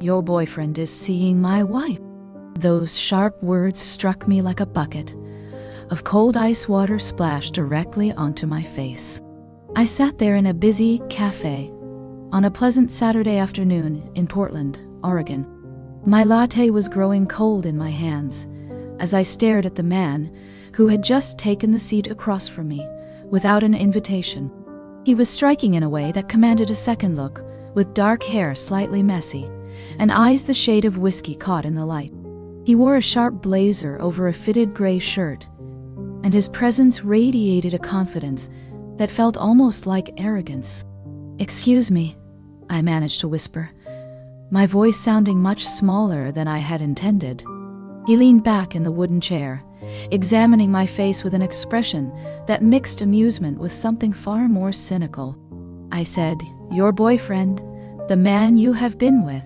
Your boyfriend is seeing my wife." Those sharp words struck me like a bucket of cold ice water splashed directly onto my face. I sat there in a busy cafe on a pleasant Saturday afternoon in Portland, Oregon. My latte was growing cold in my hands as I stared at the man who had just taken the seat across from me without an invitation. He was striking in a way that commanded a second look, with dark hair slightly messy and eyes the shade of whiskey caught in the light. He wore a sharp blazer over a fitted gray shirt, and his presence radiated a confidence that felt almost like arrogance. "Excuse me," I managed to whisper, my voice sounding much smaller than I had intended. He leaned back in the wooden chair, examining my face with an expression that mixed amusement with something far more cynical. I said, "Your boyfriend, the man you have been with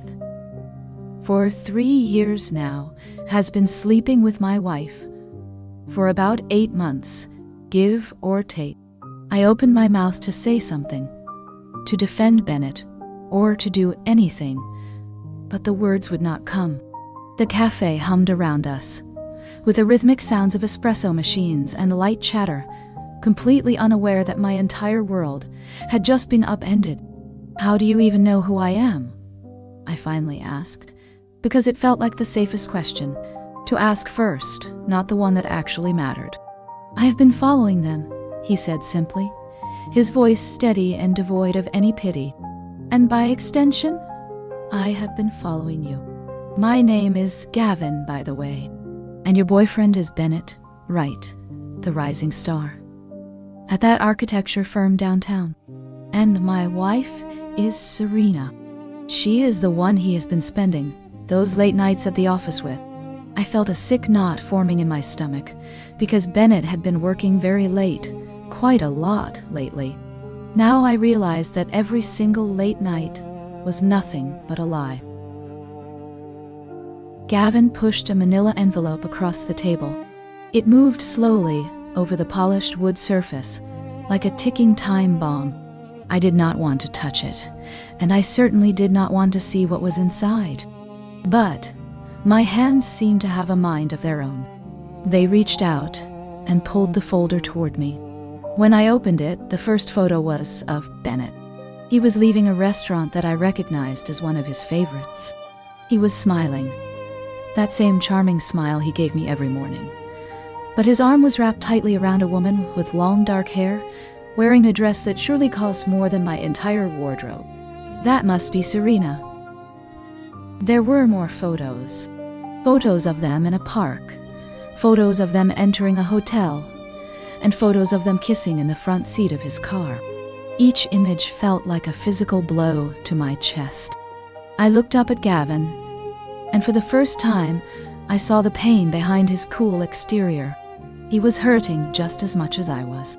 for 3 years now, has been sleeping with my wife for about 8 months, give or take." I opened my mouth to say something, to defend Bennett, or to do anything, but the words would not come. The cafe hummed around us, with the rhythmic sounds of espresso machines and the light chatter, completely unaware that my entire world had just been upended. "How do you even know who I am?" I finally asked, because it felt like the safest question to ask first, not the one that actually mattered. "I have been following them," he said simply, his voice steady and devoid of any pity. "And by extension, I have been following you. My name is Gavin, by the way. And your boyfriend is Bennett, right, the rising star at that architecture firm downtown. And my wife is Serena. She is the one he has been spending those late nights at the office with." I felt a sick knot forming in my stomach, because Bennett had been working very late, quite a lot lately. Now I realized that every single late night was nothing but a lie. Gavin pushed a manila envelope across the table. It moved slowly over the polished wood surface, like a ticking time bomb. I did not want to touch it, and I certainly did not want to see what was inside. But my hands seemed to have a mind of their own. They reached out and pulled the folder toward me. When I opened it, the first photo was of Bennett. He was leaving a restaurant that I recognized as one of his favorites. He was smiling, that same charming smile he gave me every morning. But his arm was wrapped tightly around a woman with long dark hair, wearing a dress that surely cost more than my entire wardrobe. That must be Serena. There were more photos. Photos of them in a park, photos of them entering a hotel, and photos of them kissing in the front seat of his car. Each image felt like a physical blow to my chest. I looked up at Gavin, and for the first time, I saw the pain behind his cool exterior. He was hurting just as much as I was.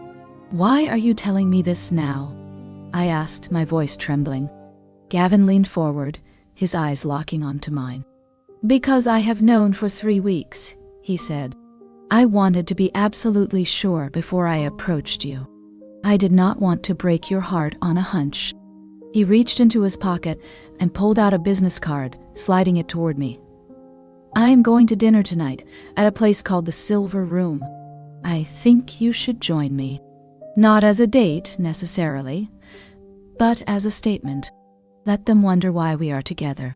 "Why are you telling me this now?" I asked, my voice trembling. Gavin leaned forward, his eyes locking onto mine. "Because I have known for 3 weeks," he said. "I wanted to be absolutely sure before I approached you. I did not want to break your heart on a hunch." He reached into his pocket and pulled out a business card, sliding it toward me. "I am going to dinner tonight at a place called the Silver Room. I think you should join me. Not as a date, necessarily, but as a statement. Let them wonder why we are together.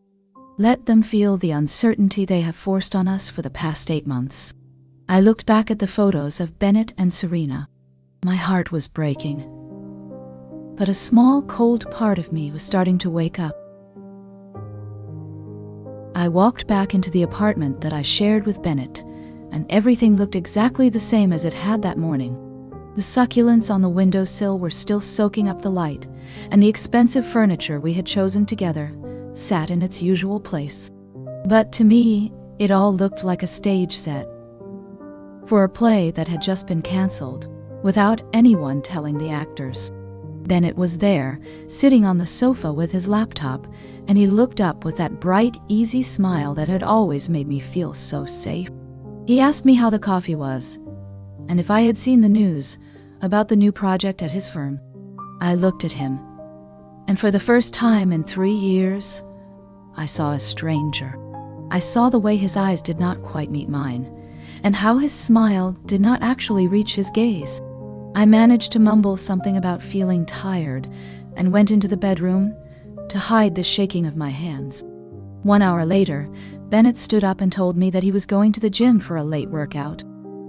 Let them feel the uncertainty they have forced on us for the past 8 months." I looked back at the photos of Bennett and Serena. My heart was breaking, but a small, cold part of me was starting to wake up. I walked back into the apartment that I shared with Bennett, and everything looked exactly the same as it had that morning. The succulents on the windowsill were still soaking up the light, and the expensive furniture we had chosen together sat in its usual place. But to me, it all looked like a stage set for a play that had just been canceled, without anyone telling the actors. Bennett was there, sitting on the sofa with his laptop, and he looked up with that bright, easy smile that had always made me feel so safe. He asked me how the coffee was, and if I had seen the news about the new project at his firm. I looked at him, and for the first time in 3 years, I saw a stranger. I saw the way his eyes did not quite meet mine, and how his smile did not actually reach his gaze. I managed to mumble something about feeling tired and went into the bedroom to hide the shaking of my hands. 1 hour later, Bennett stood up and told me that he was going to the gym for a late workout.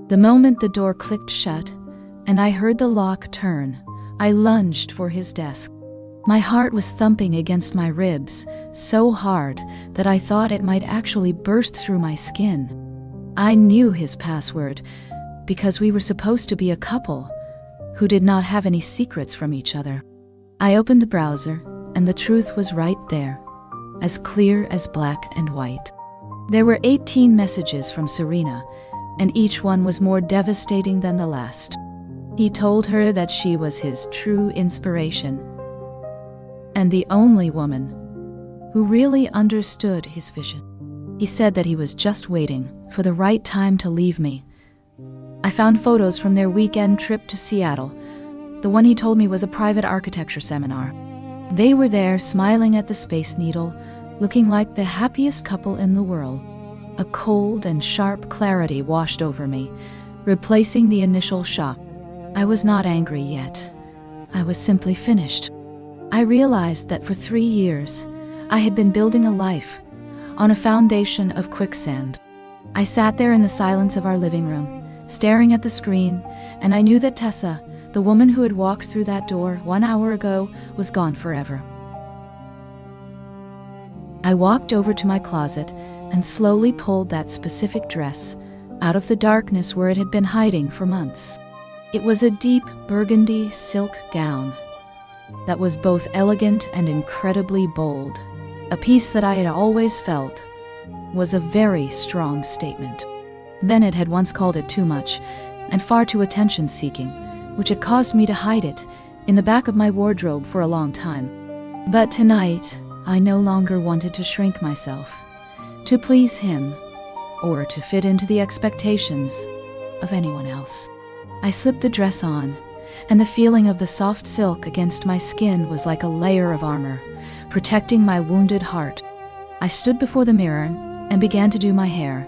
The moment the door clicked shut and I heard the lock turn, I lunged for his desk. My heart was thumping against my ribs so hard that I thought it might actually burst through my skin. I knew his password because we were supposed to be a couple who did not have any secrets from each other. I opened the browser and the truth was right there, as clear as black and white. There were 18 messages from Serena, and each one was more devastating than the last. He told her that she was his true inspiration, and the only woman who really understood his vision. He said that he was just waiting for the right time to leave me. I found photos from their weekend trip to Seattle. The one he told me was a private architecture seminar. They were there smiling at the Space Needle, looking like the happiest couple in the world. A cold and sharp clarity washed over me, replacing the initial shock. I was not angry yet. I was simply finished. I realized that for 3 years, I had been building a life on a foundation of quicksand. I sat there in the silence of our living room, staring at the screen, and I knew that Tessa, the woman who had walked through that door 1 hour ago, was gone forever. I walked over to my closet and slowly pulled that specific dress out of the darkness where it had been hiding for months. It was a deep burgundy silk gown that was both elegant and incredibly bold, a piece that I had always felt was a very strong statement. Bennett had once called it too much and far too attention-seeking, which had caused me to hide it in the back of my wardrobe for a long time. But tonight, I no longer wanted to shrink myself, to please him, or to fit into the expectations of anyone else. I slipped the dress on, and the feeling of the soft silk against my skin was like a layer of armor, protecting my wounded heart. I stood before the mirror and began to do my hair,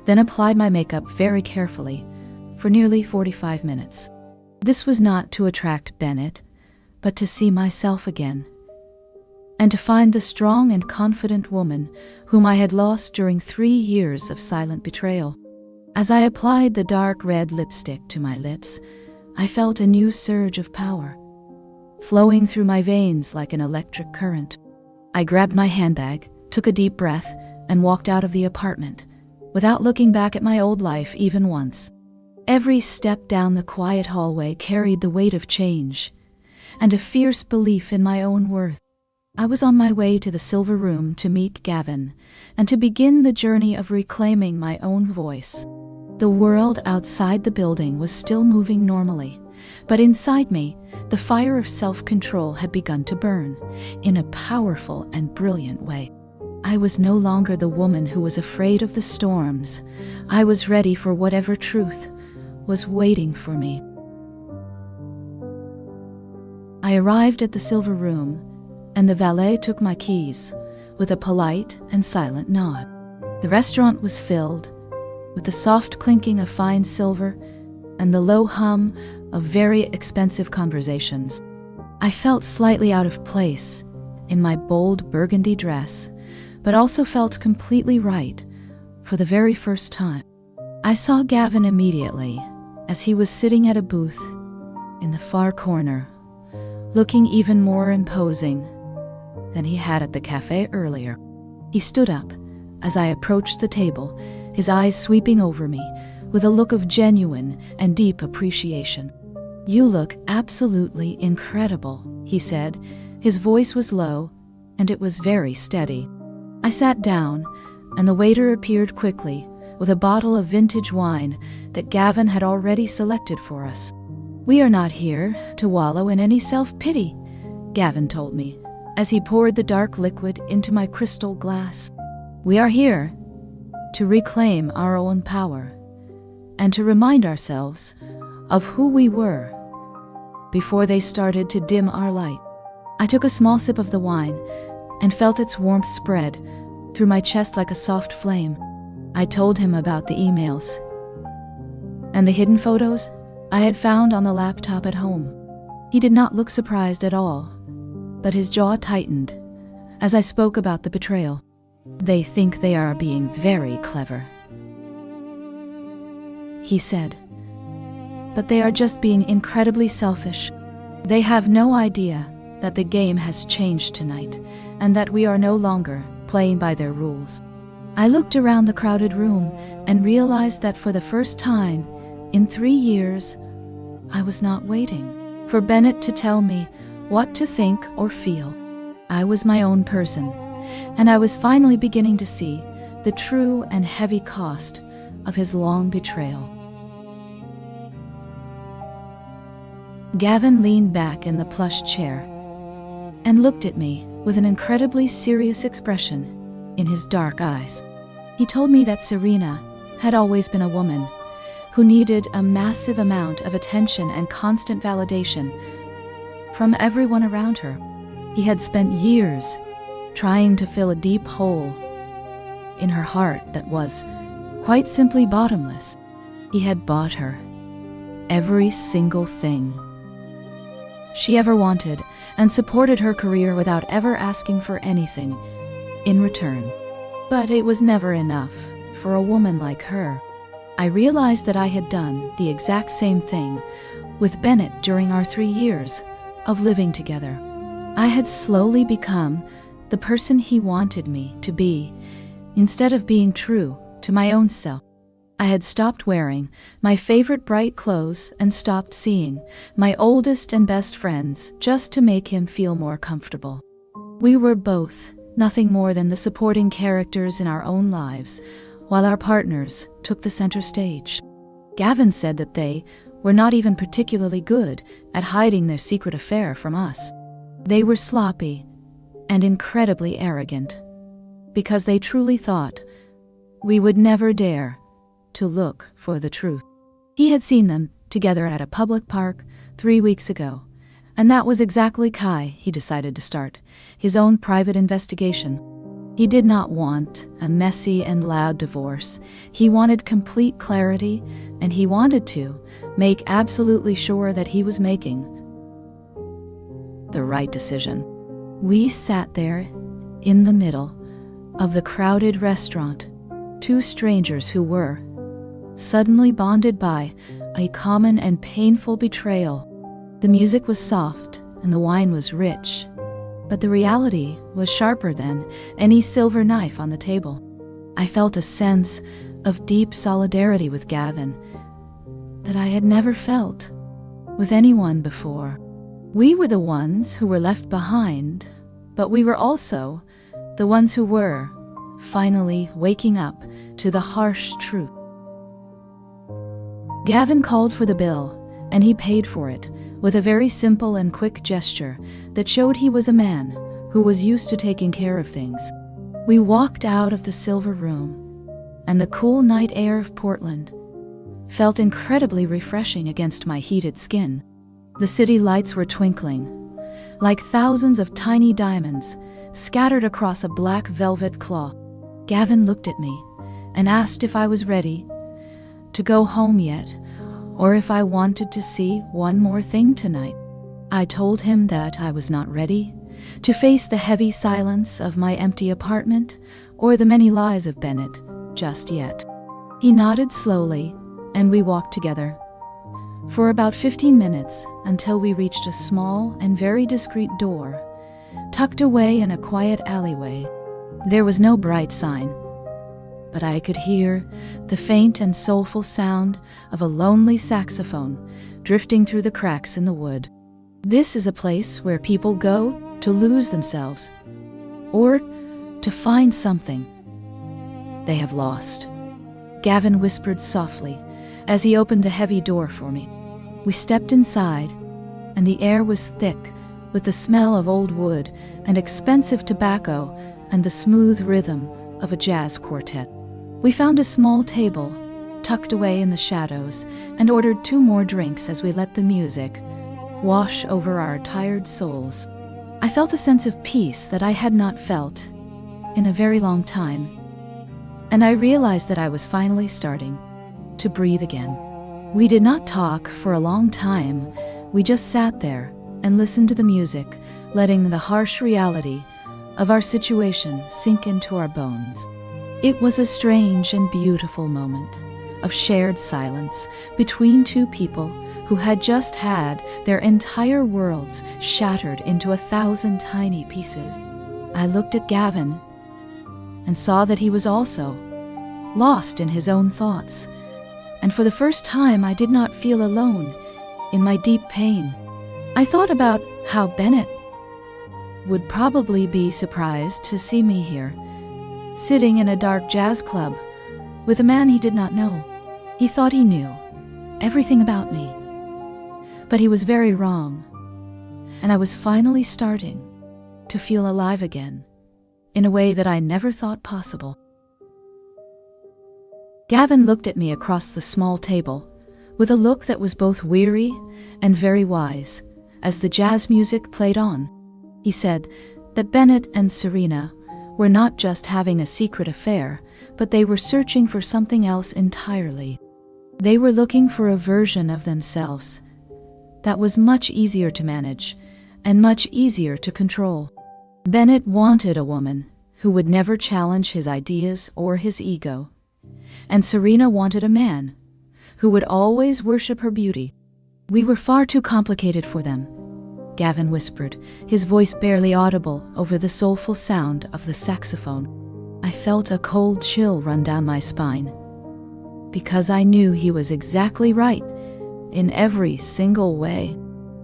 then applied my makeup very carefully for nearly 45 minutes. This was not to attract Bennett, but to see myself again, and to find the strong and confident woman whom I had lost during 3 years of silent betrayal. As I applied the dark red lipstick to my lips, I felt a new surge of power, flowing through my veins like an electric current. I grabbed my handbag, took a deep breath, and walked out of the apartment, without looking back at my old life even once. Every step down the quiet hallway carried the weight of change, and a fierce belief in my own worth. I was on my way to the Silver Room to meet Gavin, and to begin the journey of reclaiming my own voice. The world outside the building was still moving normally, but inside me, the fire of self-control had begun to burn, in a powerful and brilliant way. I was no longer the woman who was afraid of the storms. I was ready for whatever truth was waiting for me. I arrived at the Silver Room, and the valet took my keys with a polite and silent nod. The restaurant was filled with the soft clinking of fine silver and the low hum of very expensive conversations. I felt slightly out of place in my bold burgundy dress, but also felt completely right for the very first time. I saw Gavin immediately as he was sitting at a booth in the far corner, looking even more imposing than he had at the cafe earlier. He stood up as I approached the table, his eyes sweeping over me with a look of genuine and deep appreciation. "You look absolutely incredible," he said. His voice was low, and it was very steady. I sat down, and the waiter appeared quickly with a bottle of vintage wine that Gavin had already selected for us. "We are not here to wallow in any self-pity," Gavin told me, as he poured the dark liquid into my crystal glass. "We are here to reclaim our own power and to remind ourselves of who we were before they started to dim our light." I took a small sip of the wine, and felt its warmth spread through my chest like a soft flame. I told him about the emails and the hidden photos I had found on the laptop at home. He did not look surprised at all, but his jaw tightened as I spoke about the betrayal. "They think they are being very clever," he said, "but they are just being incredibly selfish. They have no idea that the game has changed tonight and that we are no longer playing by their rules." I looked around the crowded room and realized that for the first time in 3 years, I was not waiting for Bennett to tell me what to think or feel. I was my own person, and I was finally beginning to see the true and heavy cost of his long betrayal. Gavin leaned back in the plush chair and looked at me with an incredibly serious expression in his dark eyes. He told me that Serena had always been a woman who needed a massive amount of attention and constant validation from everyone around her. He had spent years trying to fill a deep hole in her heart that was, quite simply, bottomless. He had bought her every single thing she ever wanted and supported her career without ever asking for anything in return. But it was never enough for a woman like her. I realized that I had done the exact same thing with Bennett during our 3 years of living together. I had slowly become the person he wanted me to be, instead of being true to my own self. I had stopped wearing my favorite bright clothes and stopped seeing my oldest and best friends just to make him feel more comfortable. We were both nothing more than the supporting characters in our own lives, while our partners took the center stage. Gavin said that they were not even particularly good at hiding their secret affair from us. They were sloppy and incredibly arrogant, because they truly thought we would never dare to look for the truth. He had seen them together at a public park 3 weeks ago, and that was exactly why he decided to start his own private investigation. He did not want a messy and loud divorce. He wanted complete clarity, and he wanted to make absolutely sure that he was making the right decision. We sat there in the middle of the crowded restaurant, 2 strangers who were suddenly bonded by a common and painful betrayal. The music was soft and the wine was rich, but the reality was sharper than any silver knife on the table. I felt a sense of deep solidarity with Gavin that I had never felt with anyone before. We were the ones who were left behind, but we were also the ones who were finally waking up to the harsh truth. Gavin called for the bill, and he paid for it with a very simple and quick gesture that showed he was a man who was used to taking care of things. We walked out of the silver room, and the cool night air of Portland felt incredibly refreshing against my heated skin. The city lights were twinkling like thousands of tiny diamonds scattered across a black velvet cloth. Gavin looked at me and asked if I was ready to go home yet, or if I wanted to see one more thing tonight. I told him that I was not ready to face the heavy silence of my empty apartment or the many lies of Bennett just yet. He nodded slowly, and we walked together for about 15 minutes until we reached a small and very discreet door tucked away in a quiet alleyway. There was no bright sign, but I could hear the faint and soulful sound of a lonely saxophone drifting through the cracks in the wood. This is a place where people go to lose themselves, or to find something they have lost, Gavin whispered softly as he opened the heavy door for me. We stepped inside, and the air was thick with the smell of old wood and expensive tobacco and the smooth rhythm of a jazz quartet. We found a small table tucked away in the shadows and ordered 2 more drinks as we let the music wash over our tired souls. I felt a sense of peace that I had not felt in a very long time, and I realized that I was finally starting to breathe again. We did not talk for a long time. We just sat there and listened to the music, letting the harsh reality of our situation sink into our bones. It was a strange and beautiful moment of shared silence between two people who had just had their entire worlds shattered into 1,000 tiny pieces. I looked at Gavin and saw that he was also lost in his own thoughts, and for the first time I did not feel alone in my deep pain. I thought about how Bennett would probably be surprised to see me here, sitting in a dark jazz club with a man he did not know. He thought he knew everything about me, but he was very wrong, and I was finally starting to feel alive again in a way that I never thought possible. Gavin looked at me across the small table with a look that was both weary and very wise as the jazz music played on. He said that Bennett and Serena were not just having a secret affair, but they were searching for something else entirely. They were looking for a version of themselves that was much easier to manage and much easier to control. Bennett wanted a woman who would never challenge his ideas or his ego, and Serena wanted a man who would always worship her beauty. We were far too complicated for them, Gavin whispered, his voice barely audible over the soulful sound of the saxophone. I felt a cold chill run down my spine, because I knew he was exactly right in every single way.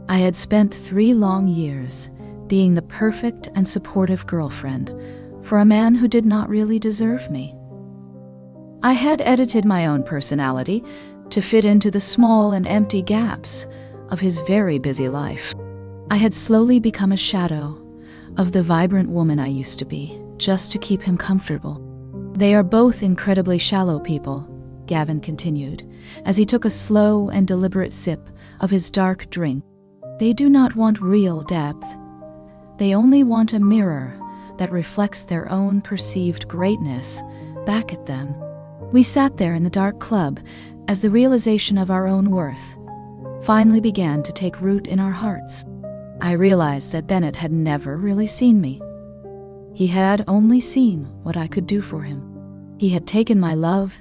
I had spent 3 long years being the perfect and supportive girlfriend for a man who did not really deserve me. I had edited my own personality to fit into the small and empty gaps of his very busy life. I had slowly become a shadow of the vibrant woman I used to be, just to keep him comfortable. They are both incredibly shallow people, Gavin continued, as he took a slow and deliberate sip of his dark drink. They do not want real depth. They only want a mirror that reflects their own perceived greatness back at them. We sat there in the dark club as the realization of our own worth finally began to take root in our hearts. I realized that Bennett had never really seen me. He had only seen what I could do for him. He had taken my love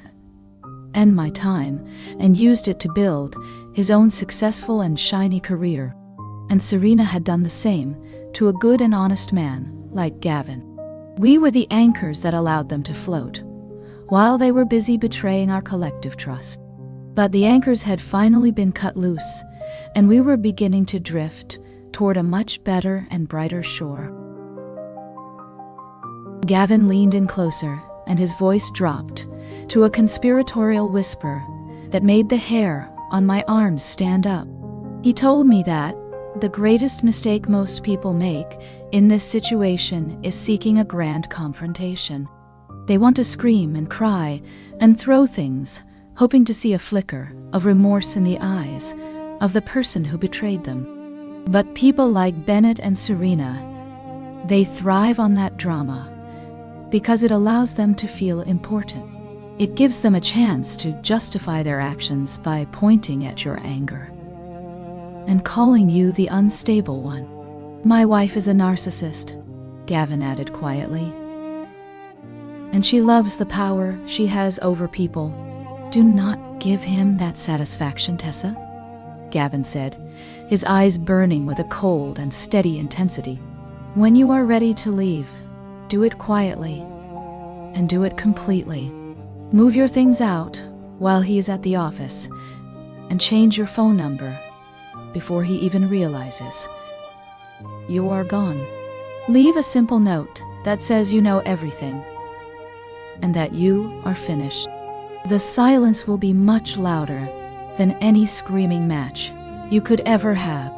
and my time and used it to build his own successful and shiny career. And Serena had done the same to a good and honest man like Gavin. We were the anchors that allowed them to float, while they were busy betraying our collective trust. But the anchors had finally been cut loose, and we were beginning to drift toward a much better and brighter shore. Gavin leaned in closer, and his voice dropped to a conspiratorial whisper that made the hair on my arms stand up. He told me that the greatest mistake most people make in this situation is seeking a grand confrontation. They want to scream and cry and throw things, hoping to see a flicker of remorse in the eyes of the person who betrayed them. But people like Bennett and Serena, they thrive on that drama because it allows them to feel important. It gives them a chance to justify their actions by pointing at your anger and calling you the unstable one. My wife is a narcissist, Gavin added quietly, and she loves the power she has over people. Do not give him that satisfaction, Tessa, Gavin said, his eyes burning with a cold and steady intensity. When you are ready to leave, do it quietly and do it completely. Move your things out while he is at the office and change your phone number before he even realizes you are gone. Leave a simple note that says you know everything and that you are finished. The silence will be much louder than any screaming match you could ever have.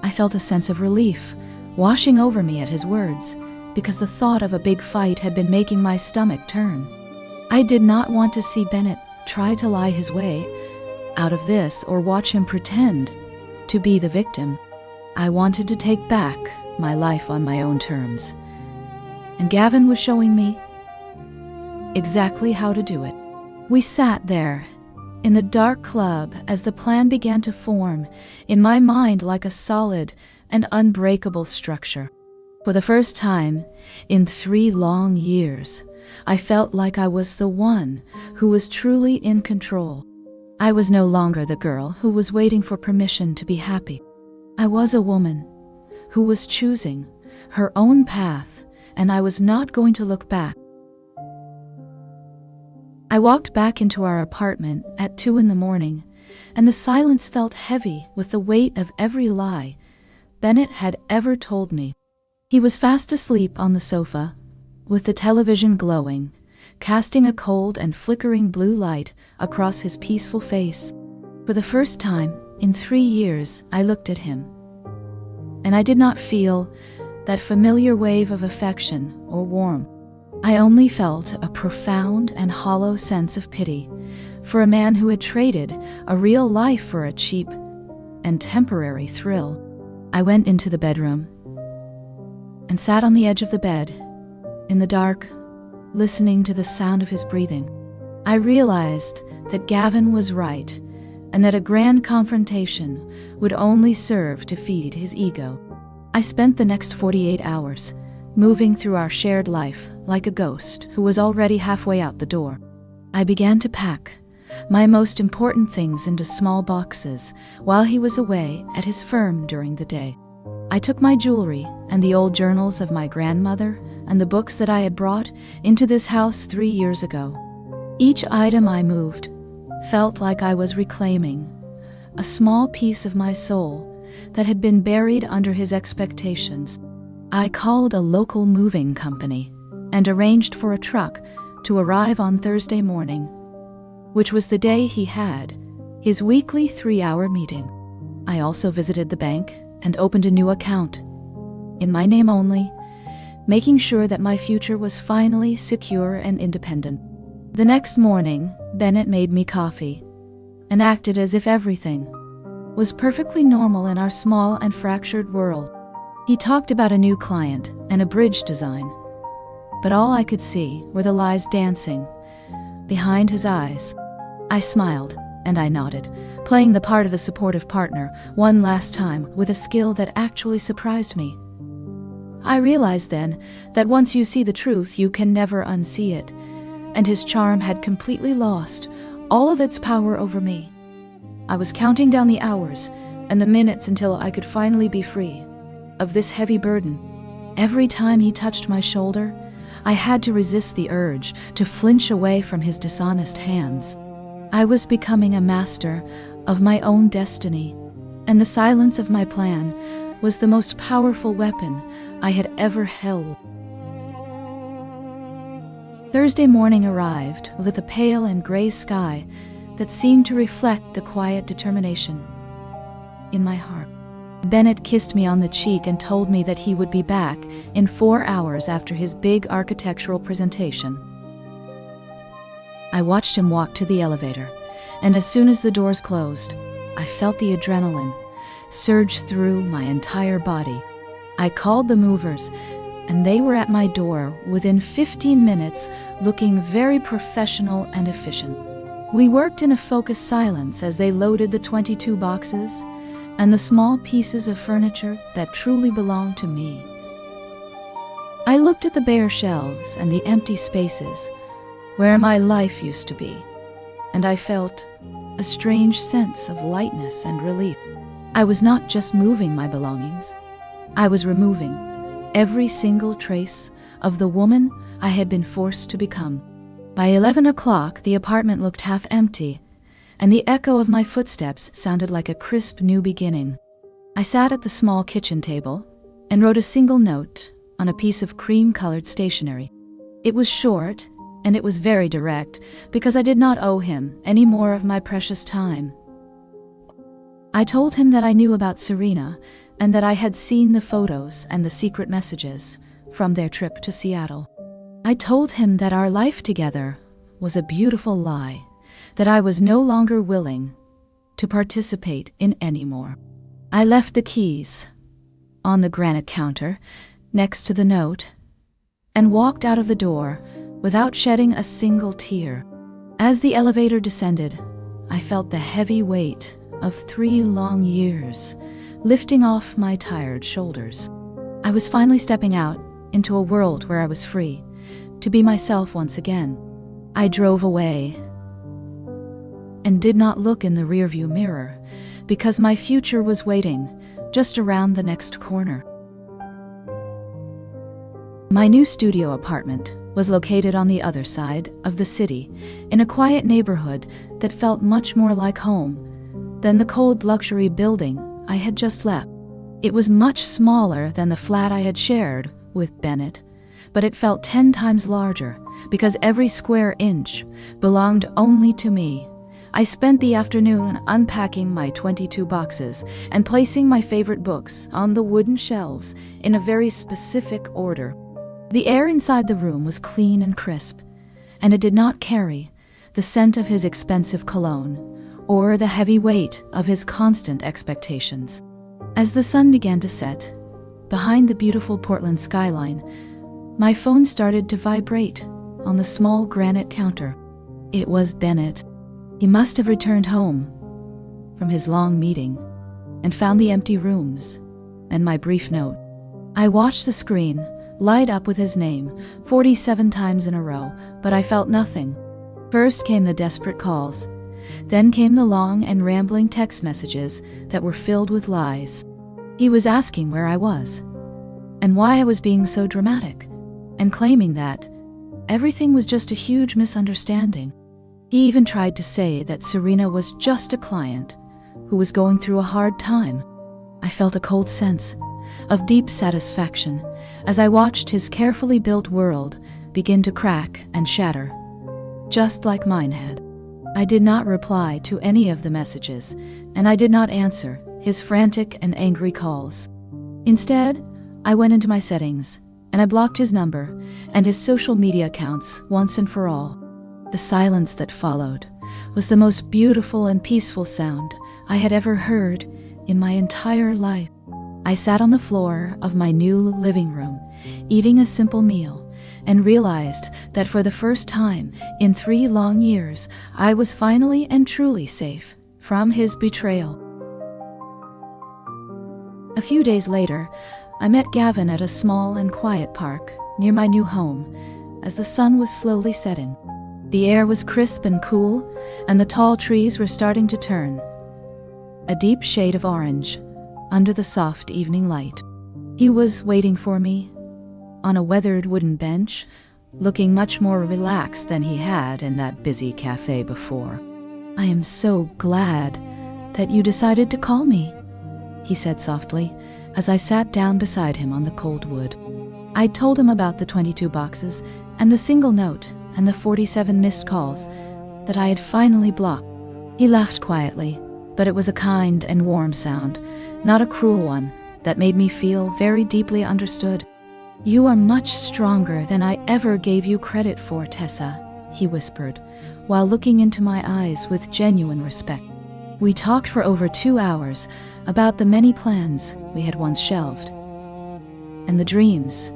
I felt a sense of relief washing over me at his words, because the thought of a big fight had been making my stomach turn. I did not want to see Bennett try to lie his way out of this or watch him pretend to be the victim. I wanted to take back my life on my own terms. And Gavin was showing me exactly how to do it. We sat there in the dark club as the plan began to form in my mind like a solid and unbreakable structure. For the first time in 3 long years, I felt like I was the one who was truly in control. I was no longer the girl who was waiting for permission to be happy. I was a woman who was choosing her own path, and I was not going to look back. I walked back into our apartment at 2 in the morning, and the silence felt heavy with the weight of every lie Bennett had ever told me. He was fast asleep on the sofa, with the television glowing, casting a cold and flickering blue light across his peaceful face. For the first time in 3 years, I looked at him, and I did not feel that familiar wave of affection or warmth. I only felt a profound and hollow sense of pity for a man who had traded a real life for a cheap and temporary thrill. I went into the bedroom and sat on the edge of the bed, in the dark, listening to the sound of his breathing. I realized that Gavin was right, and that a grand confrontation would only serve to feed his ego. I spent the next 48 hours moving through our shared life like a ghost who was already halfway out the door. I began to pack my most important things into small boxes while he was away at his firm during the day. I took my jewelry and the old journals of my grandmother and the books that I had brought into this house 3 years ago. Each item I moved felt like I was reclaiming a small piece of my soul that had been buried under his expectations. I called a local moving company and arranged for a truck to arrive on Thursday morning, which was the day he had his weekly 3-hour meeting. I also visited the bank and opened a new account in my name only, making sure that my future was finally secure and independent. The next morning, Bennett made me coffee and acted as if everything was perfectly normal in our small and fractured world. He talked about a new client and a bridge design, but all I could see were the lies dancing behind his eyes. I smiled and I nodded, playing the part of a supportive partner one last time with a skill that actually surprised me. I realized then that once you see the truth, you can never unsee it, and his charm had completely lost all of its power over me. I was counting down the hours and the minutes until I could finally be free of this heavy burden. Every time he touched my shoulder, I had to resist the urge to flinch away from his dishonest hands. I was becoming a master of my own destiny, and the silence of my plan was the most powerful weapon I had ever held. Thursday morning arrived with a pale and gray sky that seemed to reflect the quiet determination in my heart. Bennett kissed me on the cheek and told me that he would be back in 4 hours after his big architectural presentation. I watched him walk to the elevator, and as soon as the doors closed, I felt the adrenaline surge through my entire body. I called the movers, and they were at my door within 15 minutes, looking very professional and efficient. We worked in a focused silence as they loaded the 22 boxes and the small pieces of furniture that truly belonged to me. I looked at the bare shelves and the empty spaces where my life used to be, and I felt a strange sense of lightness and relief. I was not just moving my belongings, I was removing every single trace of the woman I had been forced to become. By 11 o'clock, the apartment looked half empty, and the echo of my footsteps sounded like a crisp new beginning. I sat at the small kitchen table and wrote a single note on a piece of cream-colored stationery. It was short, and it was very direct, because I did not owe him any more of my precious time. I told him that I knew about Serena, and that I had seen the photos and the secret messages from their trip to Seattle. I told him that our life together was a beautiful lie, that I was no longer willing to participate in anymore. I left the keys on the granite counter, next to the note, and walked out of the door without shedding a single tear. As the elevator descended, I felt the heavy weight of 3 long years lifting off my tired shoulders. I was finally stepping out into a world where I was free to be myself once again. I drove away and did not look in the rearview mirror because my future was waiting just around the next corner. My new studio apartment was located on the other side of the city, in a quiet neighborhood that felt much more like home than the cold luxury building I had just left. It was much smaller than the flat I had shared with Bennett, but it felt 10 times larger because every square inch belonged only to me. I spent the afternoon unpacking my 22 boxes and placing my favorite books on the wooden shelves in a very specific order. The air inside the room was clean and crisp, and it did not carry the scent of his expensive cologne or the heavy weight of his constant expectations. As the sun began to set, behind the beautiful Portland skyline, my phone started to vibrate on the small granite counter. It was Bennett. He must have returned home from his long meeting and found the empty rooms and my brief note. I watched the screen light up with his name 47 times in a row, but I felt nothing. First came the desperate calls. Then came the long and rambling text messages that were filled with lies. He was asking where I was and why I was being so dramatic, and claiming that everything was just a huge misunderstanding. He even tried to say that Serena was just a client who was going through a hard time. I felt a cold sense of deep satisfaction as I watched his carefully built world begin to crack and shatter, just like mine had. I did not reply to any of the messages, and I did not answer his frantic and angry calls. Instead, I went into my settings, and I blocked his number and his social media accounts once and for all. The silence that followed was the most beautiful and peaceful sound I had ever heard in my entire life. I sat on the floor of my new living room, eating a simple meal, and realized that for the first time in 3 long years, I was finally and truly safe from his betrayal. A few days later, I met Gavin at a small and quiet park near my new home as the sun was slowly setting. The air was crisp and cool, and the tall trees were starting to turn a deep shade of orange under the soft evening light. He was waiting for me on a weathered wooden bench, looking much more relaxed than he had in that busy cafe before. "I am so glad that you decided to call me," he said softly as I sat down beside him on the cold wood. I told him about the 22 boxes and the single note and the 47 missed calls that I had finally blocked. He laughed quietly, but it was a kind and warm sound, not a cruel one, that made me feel very deeply understood. "You are much stronger than I ever gave you credit for, Tessa," he whispered, while looking into my eyes with genuine respect. We talked for over 2 hours about the many plans we had once shelved, and the dreams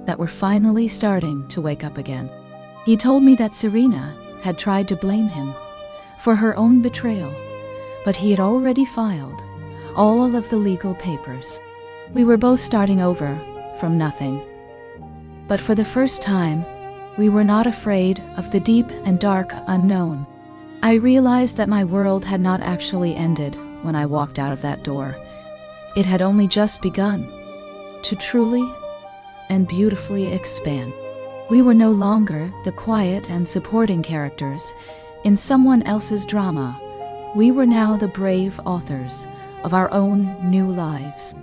that were finally starting to wake up again. He told me that Serena had tried to blame him for her own betrayal, but he had already filed all of the legal papers. We were both starting over from nothing. But for the first time, we were not afraid of the deep and dark unknown. I realized that my world had not actually ended when I walked out of that door. It had only just begun to truly and beautifully expand. We were no longer the quiet and supporting characters in someone else's drama. We were now the brave authors of our own new lives.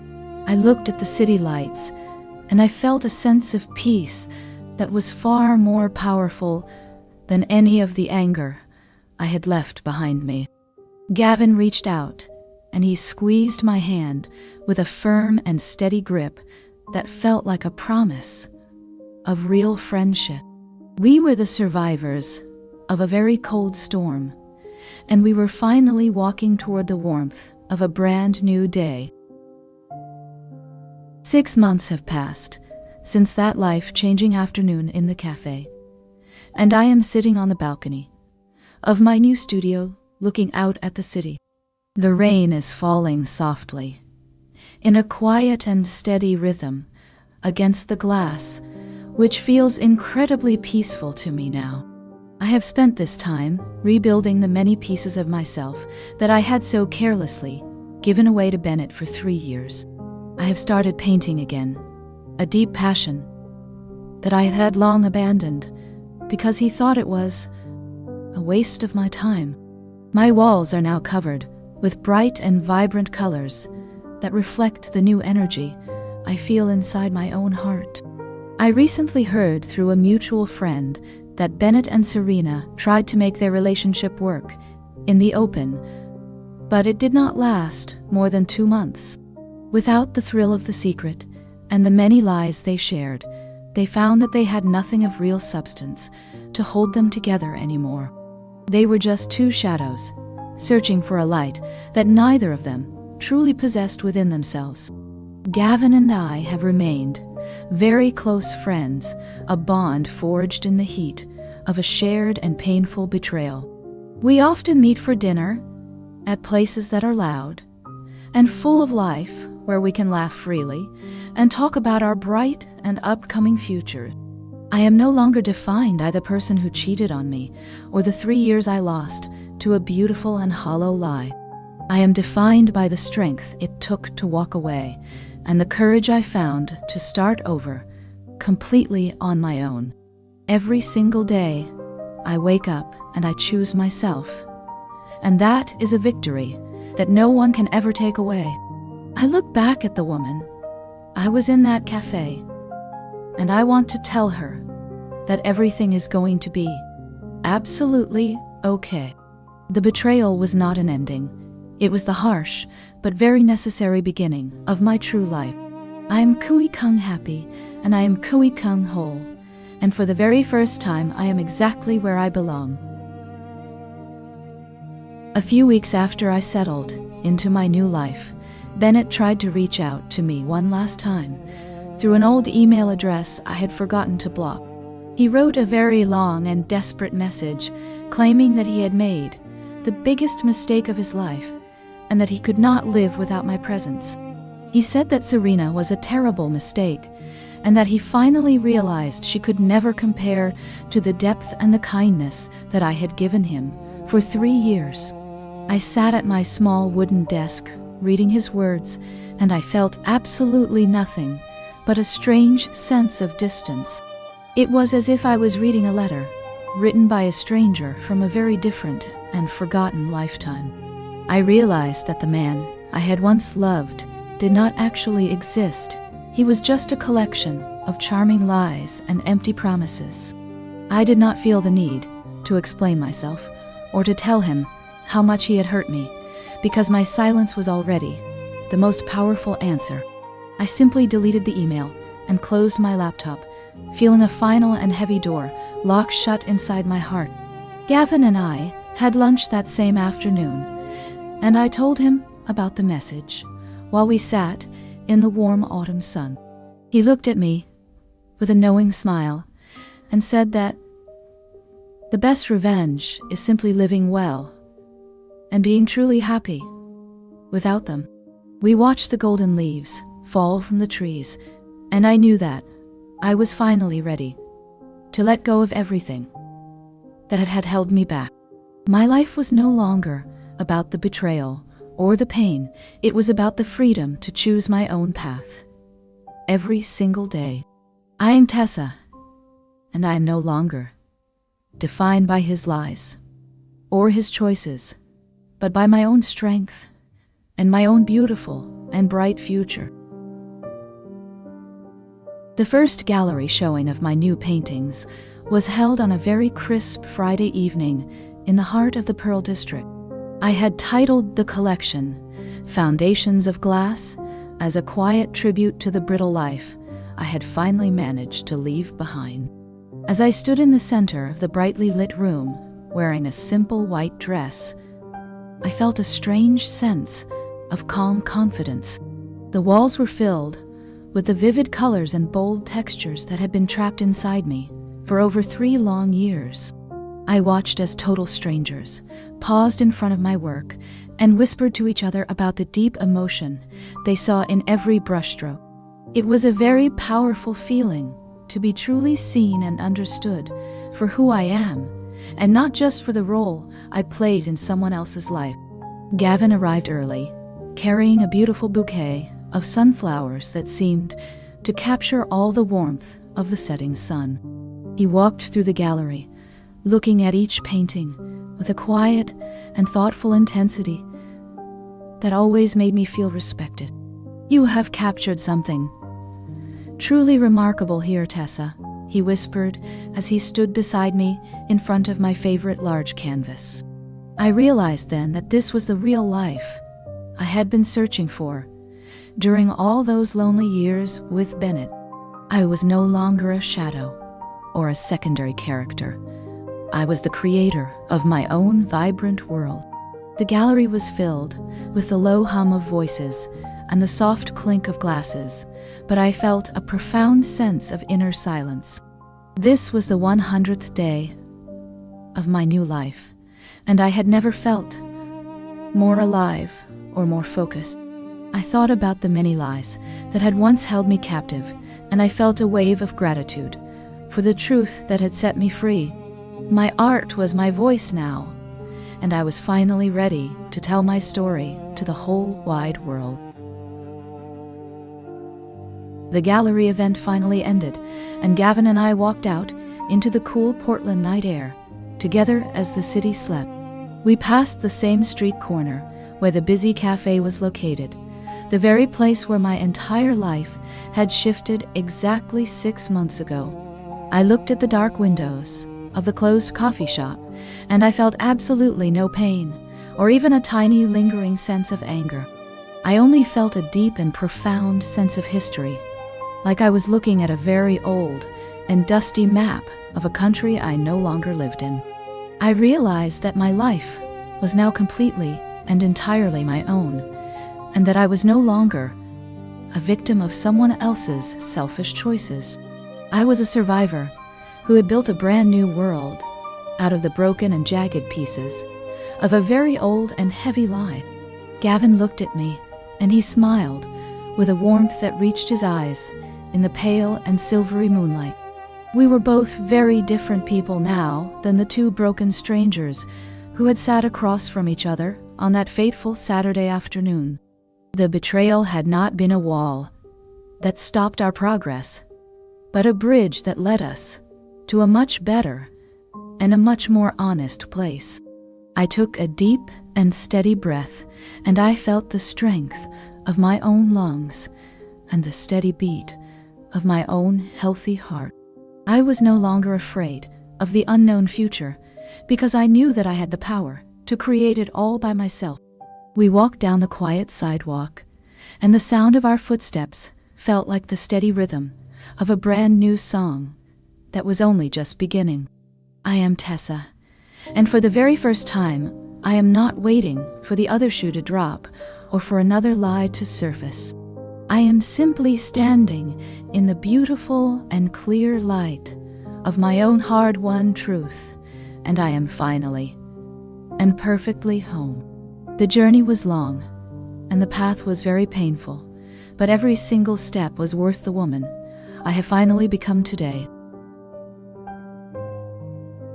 I looked at the city lights, and I felt a sense of peace that was far more powerful than any of the anger I had left behind me. Gavin reached out, and he squeezed my hand with a firm and steady grip that felt like a promise of real friendship. We were the survivors of a very cold storm, and we were finally walking toward the warmth of a brand new day. 6 months have passed since that life-changing afternoon in the cafe, and I am sitting on the balcony of my new studio looking out at the city. The rain is falling softly, in a quiet and steady rhythm, against the glass, which feels incredibly peaceful to me now. I have spent this time rebuilding the many pieces of myself that I had so carelessly given away to Bennett for 3 years. I have started painting again, a deep passion that I had long abandoned because he thought it was a waste of my time. My walls are now covered with bright and vibrant colors that reflect the new energy I feel inside my own heart. I recently heard through a mutual friend that Bennett and Serena tried to make their relationship work in the open, but it did not last more than 2 months. Without the thrill of the secret and the many lies they shared, they found that they had nothing of real substance to hold them together anymore. They were just two shadows, searching for a light that neither of them truly possessed within themselves. Gavin and I have remained very close friends, a bond forged in the heat of a shared and painful betrayal. We often meet for dinner at places that are loud and full of life, where we can laugh freely and talk about our bright and upcoming future. I am no longer defined by the person who cheated on me or the 3 years I lost to a beautiful and hollow lie. I am defined by the strength it took to walk away and the courage I found to start over completely on my own. Every single day, I wake up and I choose myself. And that is a victory that no one can ever take away. I look back at the woman I was in that cafe, and I want to tell her that everything is going to be absolutely okay. The betrayal was not an ending. It was the harsh but very necessary beginning of my true life. I am Kui Kung happy, and I am Kui Kung whole, and for the very first time I am exactly where I belong. A few weeks after I settled into my new life, Bennett tried to reach out to me one last time through an old email address I had forgotten to block. He wrote a very long and desperate message claiming that he had made the biggest mistake of his life and that he could not live without my presence. He said that Serena was a terrible mistake and that he finally realized she could never compare to the depth and the kindness that I had given him for 3 years. I sat at my small wooden desk reading his words, and I felt absolutely nothing but a strange sense of distance. It was as if I was reading a letter written by a stranger from a very different and forgotten lifetime. I realized that the man I had once loved did not actually exist. He was just a collection of charming lies and empty promises. I did not feel the need to explain myself or to tell him how much he had hurt me, because my silence was already the most powerful answer. I simply deleted the email and closed my laptop, feeling a final and heavy door lock shut inside my heart. Gavin and I had lunch that same afternoon, and I told him about the message while we sat in the warm autumn sun. He looked at me with a knowing smile and said that the best revenge is simply living well and being truly happy without them. We watched the golden leaves fall from the trees, and I knew that I was finally ready to let go of everything that had held me back. My life was no longer about the betrayal or the pain. It was about the freedom to choose my own path every single day. I am Tessa, and I am no longer defined by his lies or his choices, but by my own strength and my own beautiful and bright future. The first gallery showing of my new paintings was held on a very crisp Friday evening in the heart of the Pearl District. I had titled the collection Foundations of Glass, as a quiet tribute to the brittle life I had finally managed to leave behind. As I stood in the center of the brightly lit room, wearing a simple white dress, I felt a strange sense of calm confidence. The walls were filled with the vivid colors and bold textures that had been trapped inside me for over 3 long years. I watched as total strangers paused in front of my work and whispered to each other about the deep emotion they saw in every brushstroke. It was a very powerful feeling to be truly seen and understood for who I am, and not just for the role I played in someone else's life. Gavin arrived early, carrying a beautiful bouquet of sunflowers that seemed to capture all the warmth of the setting sun. He walked through the gallery, looking at each painting with a quiet and thoughtful intensity that always made me feel respected. "You have captured something truly remarkable here, Tessa," he whispered as he stood beside me in front of my favorite large canvas. I realized then that this was the real life I had been searching for during all those lonely years with Bennett. I was no longer a shadow or a secondary character. I was the creator of my own vibrant world. The gallery was filled with the low hum of voices and the soft clink of glasses, but I felt a profound sense of inner silence. This was the 100th day of my new life, and I had never felt more alive or more focused. I thought about the many lies that had once held me captive, and I felt a wave of gratitude for the truth that had set me free. My art was my voice now, and I was finally ready to tell my story to the whole wide world. The gallery event finally ended, and Gavin and I walked out into the cool Portland night air, together as the city slept. We passed the same street corner where the busy cafe was located, the very place where my entire life had shifted exactly 6 months ago. I looked at the dark windows of the closed coffee shop, and I felt absolutely no pain, or even a tiny lingering sense of anger. I only felt a deep and profound sense of history, like I was looking at a very old and dusty map of a country I no longer lived in. I realized that my life was now completely and entirely my own, and that I was no longer a victim of someone else's selfish choices. I was a survivor who had built a brand new world out of the broken and jagged pieces of a very old and heavy lie. Gavin looked at me, and he smiled with a warmth that reached his eyes in the pale and silvery moonlight. We were both very different people now than the 2 broken strangers who had sat across from each other on that fateful Saturday afternoon. The betrayal had not been a wall that stopped our progress, but a bridge that led us to a much better and a much more honest place. I took a deep and steady breath, and I felt the strength of my own lungs and the steady beat of my own healthy heart. I was no longer afraid of the unknown future, because I knew that I had the power to create it all by myself. We walked down the quiet sidewalk, and the sound of our footsteps felt like the steady rhythm of a brand new song that was only just beginning. I am Tessa, and for the very first time, I am not waiting for the other shoe to drop or for another lie to surface. I am simply standing in the beautiful and clear light of my own hard-won truth, and I am finally and perfectly home. The journey was long, and the path was very painful, but every single step was worth the woman I have finally become today.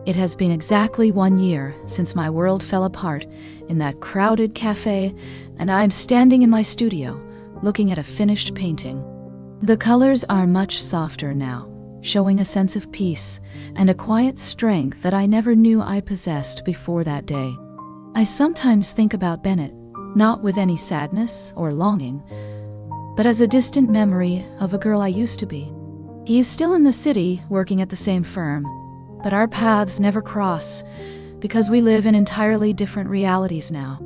It has been exactly 1 year since my world fell apart in that crowded cafe, and I am standing in my studio, looking at a finished painting. The colors are much softer now, showing a sense of peace and a quiet strength that I never knew I possessed before that day. I sometimes think about Bennett, not with any sadness or longing, but as a distant memory of a girl I used to be. He is still in the city, working at the same firm, but our paths never cross because we live in entirely different realities now.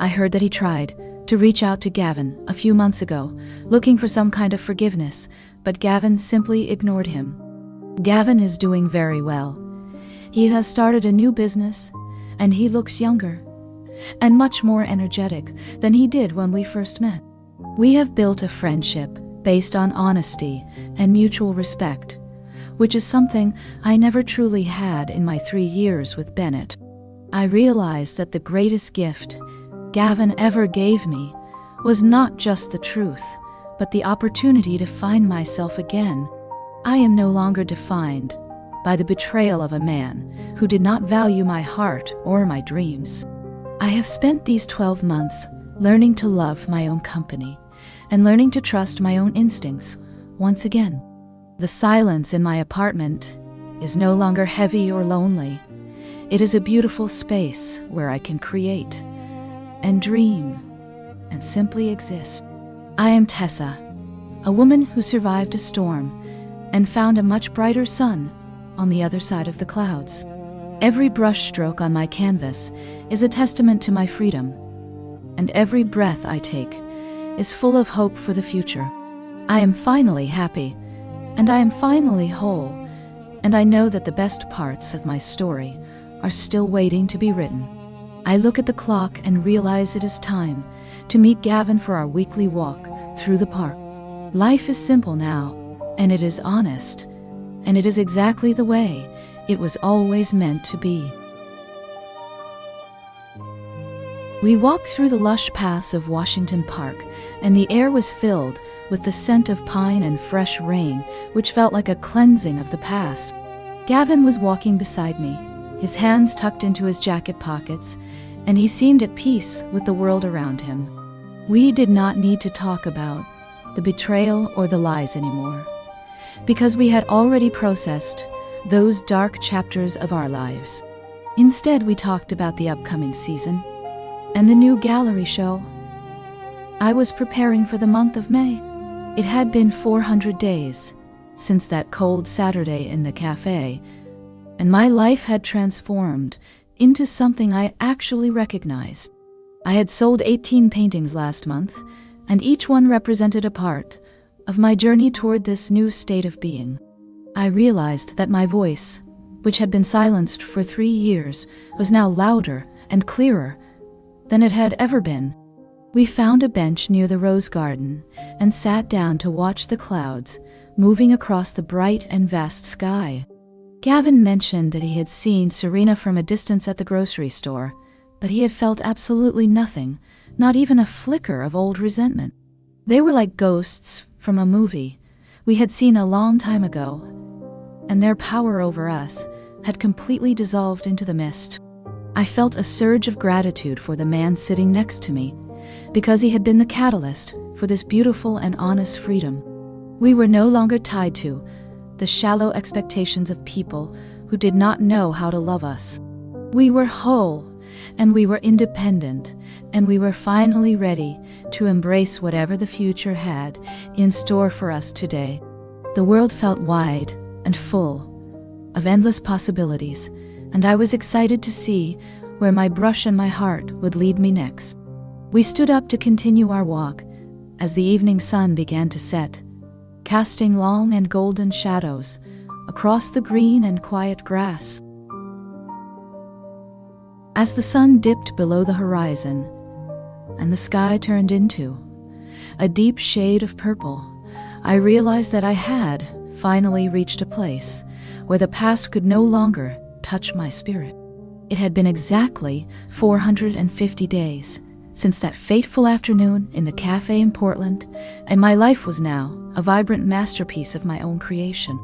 I heard that he tried to reach out to Gavin a few months ago, looking for some kind of forgiveness, but Gavin simply ignored him. Gavin is doing very well. He has started a new business, and he looks younger and much more energetic than he did when we first met. We have built a friendship based on honesty and mutual respect, which is something I never truly had in my 3 years with Bennett. I realized that the greatest gift Gavin ever gave me was not just the truth, but the opportunity to find myself again. I am no longer defined by the betrayal of a man who did not value my heart or my dreams. I have spent these 12 months learning to love my own company and learning to trust my own instincts once again. The silence in my apartment is no longer heavy or lonely. It is a beautiful space where I can create and dream and simply exist. I am Tessa, a woman who survived a storm and found a much brighter sun on the other side of the clouds. Every brushstroke on my canvas is a testament to my freedom, and every breath I take is full of hope for the future. I am finally happy, and I am finally whole, and I know that the best parts of my story are still waiting to be written. I look at the clock and realize it is time to meet Gavin for our weekly walk through the park. Life is simple now, and it is honest, and it is exactly the way it was always meant to be. We walked through the lush paths of Washington Park, and the air was filled with the scent of pine and fresh rain, which felt like a cleansing of the past. Gavin was walking beside me, his hands tucked into his jacket pockets, and he seemed at peace with the world around him. We did not need to talk about the betrayal or the lies anymore, because we had already processed those dark chapters of our lives. Instead, we talked about the upcoming season and the new gallery show. I was preparing for the month of May. It had been 400 days since that cold Saturday in the cafe, and my life had transformed into something I actually recognized. I had sold 18 paintings last month, and each one represented a part of my journey toward this new state of being. I realized that my voice, which had been silenced for 3 years, was now louder and clearer than it had ever been. We found a bench near the rose garden and sat down to watch the clouds moving across the bright and vast sky. Gavin mentioned that he had seen Serena from a distance at the grocery store, but he had felt absolutely nothing, not even a flicker of old resentment. They were like ghosts from a movie we had seen a long time ago, and their power over us had completely dissolved into the mist. I felt a surge of gratitude for the man sitting next to me, because he had been the catalyst for this beautiful and honest freedom. We were no longer tied to the shallow expectations of people who did not know how to love us. We were whole, and we were independent, and we were finally ready to embrace whatever the future had in store for us today. The world felt wide and full of endless possibilities, and I was excited to see where my brush and my heart would lead me next. We stood up to continue our walk as the evening sun began to set, casting long and golden shadows across the green and quiet grass. As the sun dipped below the horizon and the sky turned into a deep shade of purple, I realized that I had finally reached a place where the past could no longer touch my spirit. It had been exactly 450 days since that fateful afternoon in the cafe in Portland, and my life was now a vibrant masterpiece of my own creation.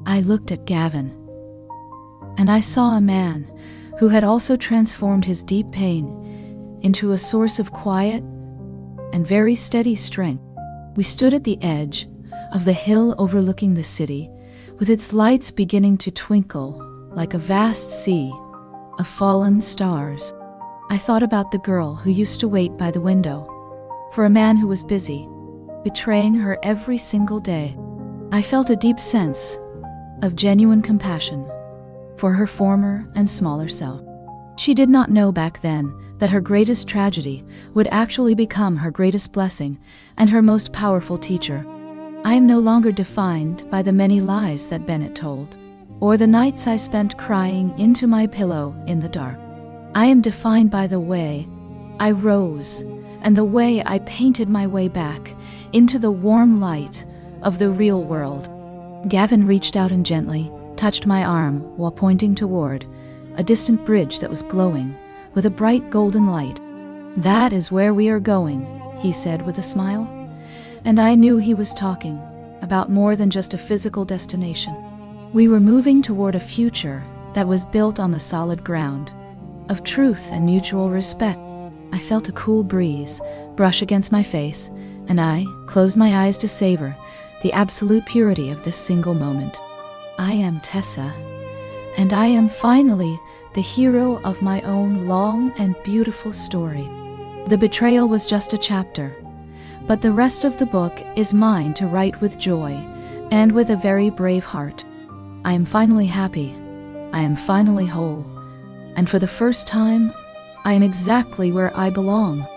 I looked at Gavin, and I saw a man who had also transformed his deep pain into a source of quiet and very steady strength. We stood at the edge of the hill overlooking the city, with its lights beginning to twinkle like a vast sea of fallen stars. I thought about the girl who used to wait by the window for a man who was busy, betraying her every single day. I felt a deep sense of genuine compassion for her former and smaller self. She did not know back then that her greatest tragedy would actually become her greatest blessing and her most powerful teacher. I am no longer defined by the many lies that Bennett told, or the nights I spent crying into my pillow in the dark. I am defined by the way I rose and the way I painted my way back into the warm light of the real world. Gavin reached out and gently touched my arm while pointing toward a distant bridge that was glowing with a bright golden light. "That is where we are going," he said with a smile. And I knew he was talking about more than just a physical destination. We were moving toward a future that was built on the solid ground of truth and mutual respect. I felt a cool breeze brush against my face, and I closed my eyes to savor the absolute purity of this single moment. I am Tessa, and I am finally the hero of my own long and beautiful story. The betrayal was just a chapter, but the rest of the book is mine to write with joy and with a very brave heart. I am finally happy. I am finally whole. And for the first time, I am exactly where I belong.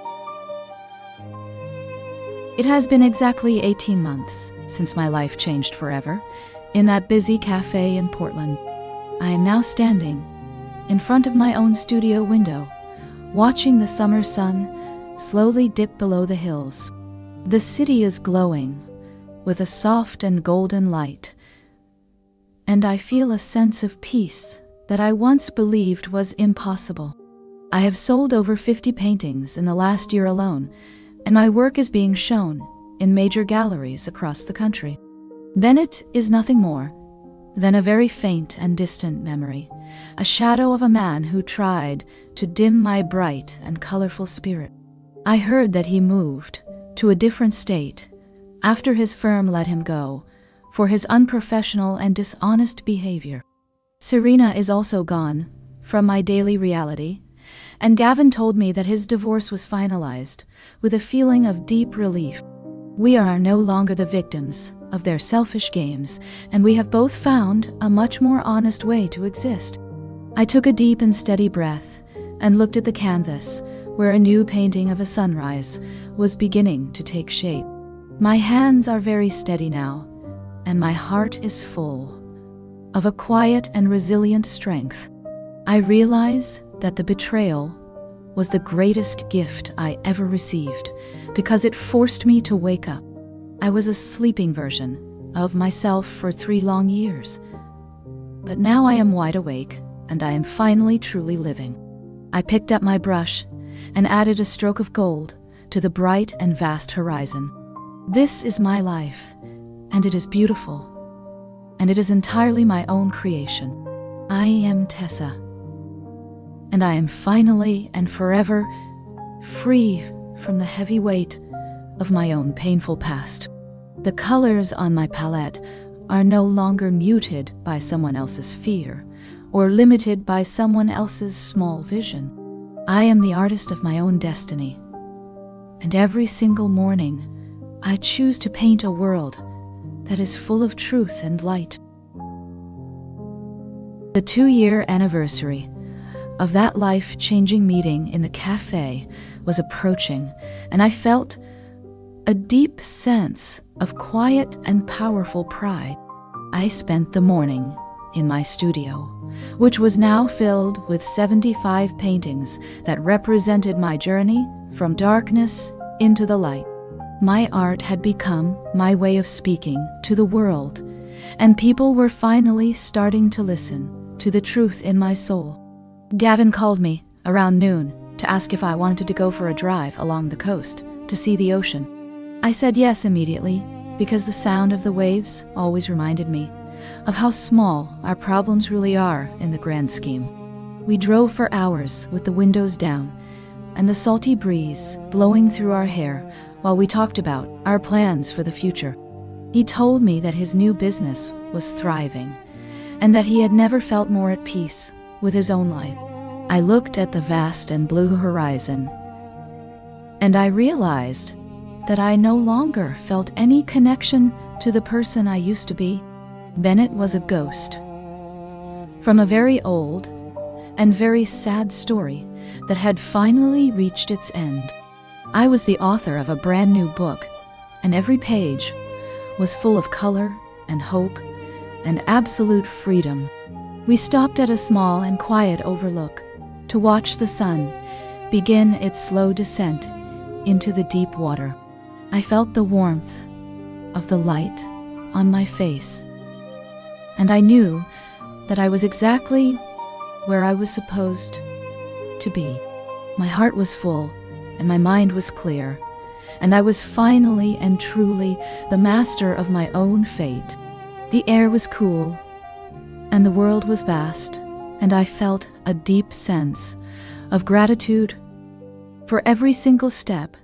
It has been exactly 18 months since my life changed forever in that busy cafe in Portland. I am now standing in front of my own studio window, watching the summer sun slowly dip below the hills. The city is glowing with a soft and golden light, and I feel a sense of peace that I once believed was impossible. I have sold over 50 paintings in the last year alone, and my work is being shown in major galleries across the country. Bennett is nothing more than a very faint and distant memory, a shadow of a man who tried to dim my bright and colorful spirit. I heard that he moved to a different state after his firm let him go for his unprofessional and dishonest behavior. Serena is also gone from my daily reality, and Gavin told me that his divorce was finalized with a feeling of deep relief. We are no longer the victims of their selfish games, and we have both found a much more honest way to exist. I took a deep and steady breath and looked at the canvas where a new painting of a sunrise was beginning to take shape. My hands are very steady now, and my heart is full of a quiet and resilient strength. I realize that the betrayal was the greatest gift I ever received because it forced me to wake up. I was a sleeping version of myself for 3 long years, but now I am wide awake and I am finally truly living. I picked up my brush and added a stroke of gold to the bright and vast horizon. This is my life, and it is beautiful, and it is entirely my own creation. I am Tessa, and I am finally and forever free from the heavy weight of my own painful past. The colors on my palette are no longer muted by someone else's fear or limited by someone else's small vision. I am the artist of my own destiny, and every single morning I choose to paint a world that is full of truth and light. The 2-year anniversary of that life-changing meeting in the cafe was approaching, and I felt a deep sense of quiet and powerful pride. I spent the morning in my studio, which was now filled with 75 paintings that represented my journey from darkness into the light. My art had become my way of speaking to the world, and people were finally starting to listen to the truth in my soul. Gavin called me around noon to ask if I wanted to go for a drive along the coast to see the ocean. I said yes immediately because the sound of the waves always reminded me of how small our problems really are in the grand scheme. We drove for hours with the windows down and the salty breeze blowing through our hair while we talked about our plans for the future. He told me that his new business was thriving and that he had never felt more at peace with his own life. I looked at the vast and blue horizon, and I realized that I no longer felt any connection to the person I used to be. Bennett was a ghost from a very old and very sad story that had finally reached its end. I was the author of a brand new book, and every page was full of color and hope and absolute freedom. We stopped at a small and quiet overlook to watch the sun begin its slow descent into the deep water. I felt the warmth of the light on my face, and I knew that I was exactly where I was supposed to be. My heart was full, and my mind was clear, and I was finally and truly the master of my own fate. The air was cool, and the world was vast, and I felt a deep sense of gratitude for every single step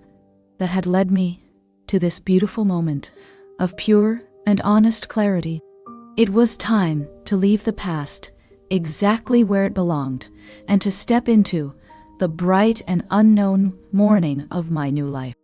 that had led me to this beautiful moment of pure and honest clarity. It was time to leave the past exactly where it belonged and to step into the bright and unknown morning of my new life.